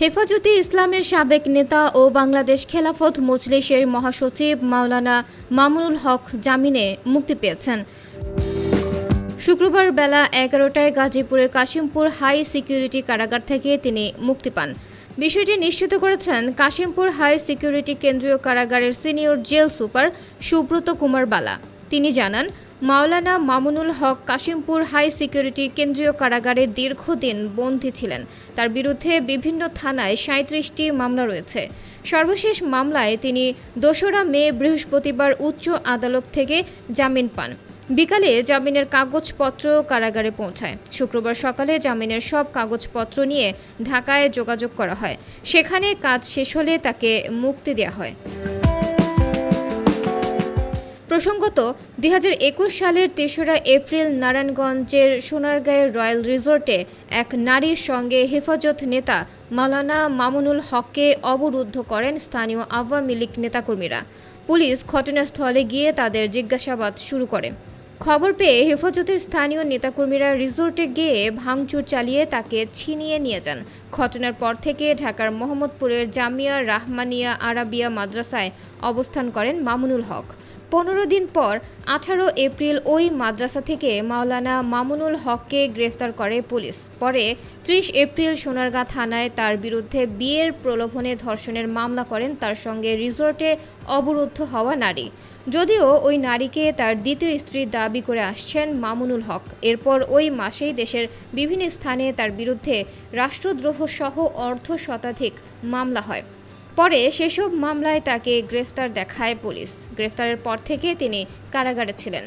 হেফাজতে ইসলামের সাবেক নেতা ও বাংলাদেশ খেলাফত মজলিসের মহাসচিব মাওলানা মামুনুল হক জামিনে মুক্তি পেয়েছেন। শুক্রবার বেলা ১১টায় গাজীপুরের কাশিমপুর হাই সিকিউরিটি কারাগার থেকে তিনি মুক্তি পান। বিষয়টি নিশ্চিত করেছেন কাশিমপুর হাই সিকিউরিটি কেন্দ্রীয় কারাগারের senior jail super Subrata Kumar Bala. তিনি জানান, মাওলানা মামুনুল হক কাশিমপুর হাই সিকিউরিটি কেন্দ্রীয় কারাগারে দীর্ঘদিন বন্দী ছিলেন। তার বিরুদ্ধে বিভিন্ন থানায় ৩৭টি মামলা রয়েছে। সর্বশেষ মামলায় তিনি ২রা মে বৃহস্পতিবার উচ্চ আদালত থেকে জামিন পান। বিকালে জামিনের কাগজপত্র কারাগারে পৌঁছায়। শুক্রবার সকালে জামিনের সব কাগজপত্র নিয়ে ঢাকায় যোগাযোগ করা হয়। সেখানে কাজ শেষ হলে তাকে মুক্তি দেওয়া হয়। প্রসঙ্গত, ২০২১ সালের ৩রা এপ্রিল নারায়ণগঞ্জের সোনারগাঁয়ের রয়্যাল রিসোর্টে এক নারীর সঙ্গে হেফাজত নেতা মাওলানা মামুনুল হককে অবরুদ্ধ করেন স্থানীয় আওয়ামী লীগ নেতাকর্মীরা। পুলিশ ঘটনাস্থলে গিয়ে তাদের জিজ্ঞাসাবাদ শুরু করে। খবর পেয়ে হেফাজতের স্থানীয় নেতাকর্মীরা রিসোর্টে গিয়ে ভাঙচুর চালিয়ে তাকে ছিনিয়ে নিয়ে যান। ঘটনার পর থেকে ঢাকার মোহাম্মদপুরের জামিয়া রাহমানিয়া আরাবিয়া মাদ্রাসায় অবস্থান করেন মামুনুল হক। ১৫ দিন পর ১৮ এপ্রিল ওই মাদ্রাসা থেকে মাওলানা মামুনুল হককে গ্রেফতার করে পুলিশ। পরে ৩০ এপ্রিল সোনারগাঁ থানায় তার বিরুদ্ধে বিয়ের প্রলোভনে ধর্ষণের মামলা করেন তার সঙ্গে রিসোর্টে অবরুদ্ধ হওয়া নারী। যদিও ওই নারীকে তার দ্বিতীয় স্ত্রী দাবি করে আসছেন মামুনুল হক। এরপর ওই মাসেই দেশের বিভিন্ন স্থানে তার বিরুদ্ধে রাষ্ট্রদ্রোহ সহ অর্ধশতাধিক মামলা হয়। পরে সেসব মামলায় তাকে গ্রেফতার দেখায় পুলিশ। গ্রেফতারের পর থেকে তিনি কারাগারে ছিলেন।